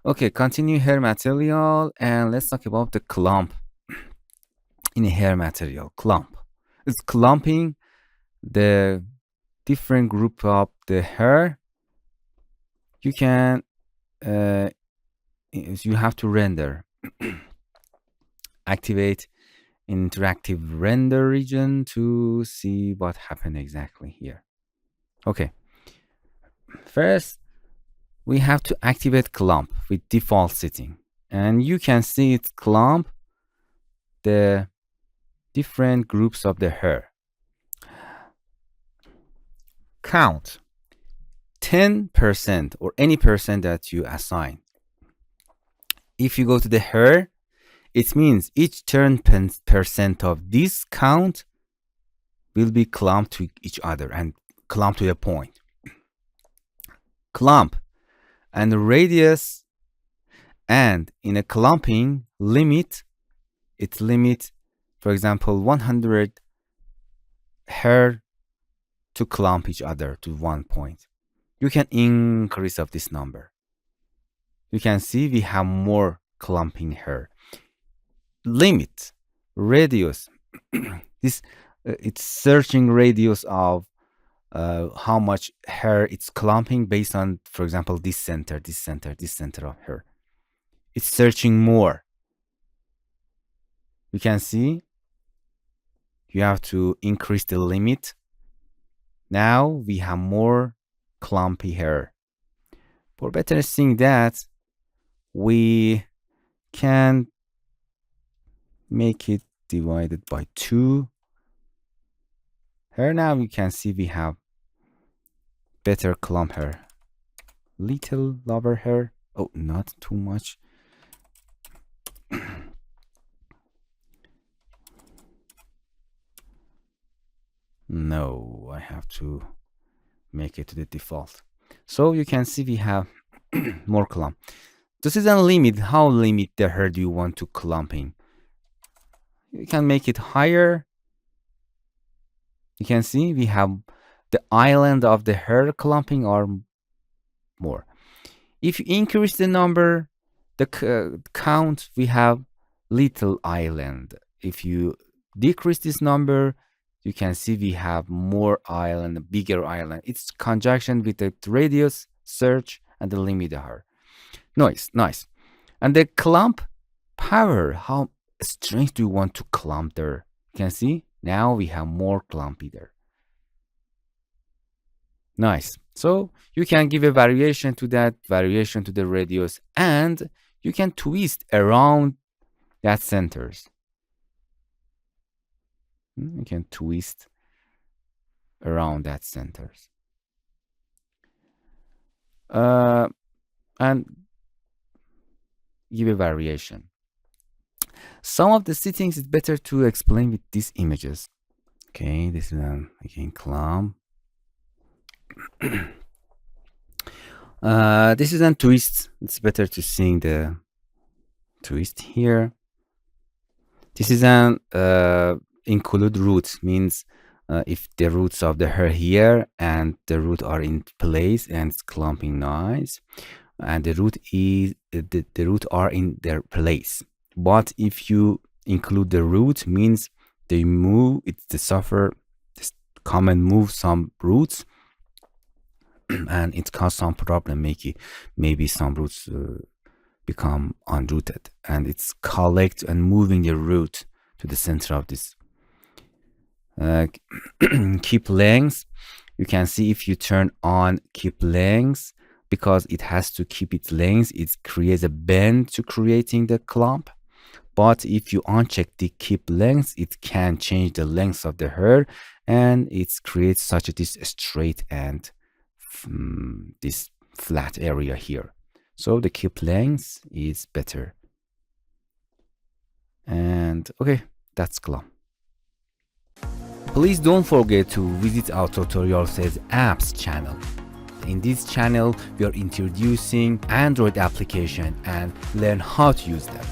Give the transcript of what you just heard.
Okay, continue hair material and let's talk about the clump in a hair material. Clump. It's clumping the different group of the hair. You can you have to render. Activate interactive render region to see what happened exactly here. Okay. First, we have to activate clump with default setting. And you can see it clump the different groups of the hair. Count 10% or any percent that you assign. If you go to the hair, it means each 10% of this count will be clumped to each other and clumped to a point. Clump and radius, and in a clumping limit, it limits, for example, 100 hair to clump each other to one point. You can increase of this number. You can see we have more clumping hair. Limit radius. This it's searching radius of how much hair it's clumping based on, for example, this center, this center, this center of hair. It's searching more. You can see you have to increase the limit. Now we have more clumpy hair. For better seeing that, we can make it divided by 2. Here now you can see we have better clump hair. Little lower hair. Oh, not too much. No, I have to make it to the default. So you can see we have more clump. This is a limit. How limit the hair do you want to clumping? You can make it higher. You can see we have the island of the hair clumping or more. If you increase the number, the count, we have little island. If you decrease this number, you can see we have more island, bigger island. It's conjunction with the radius, search, and the limit hair. Nice. And the clump power, how strength do you want to clump there? You can see now we have more clumpy there. Nice. So you can give a variation to that, variation to the radius, and you can twist around that centers. You can twist around that centers. And give a variation. Some of the settings is better to explain with these images. Okay, this is again clump. This is a twist. It's better to see the twist here. This is an include roots, means if the roots of the hair here and the root are in place and it's clumping nice, and the root is the root are in their place. But if you include the root, means they move, it's the suffer, this come and move some roots, and it causes some problem, maybe some roots become unrooted, and it's collect and moving the root to the center of this. Keep length. You can see if you turn on keep length, because it has to keep its length, it creates a bend to creating the clump. But if you uncheck the keep length, it can change the length of the hair, and it creates such this straight and this flat area here. So the keep length is better. And okay, that's Clump. Please don't forget to visit our TutorialCells apps channel. In this channel, we are introducing Android application and learn how to use them.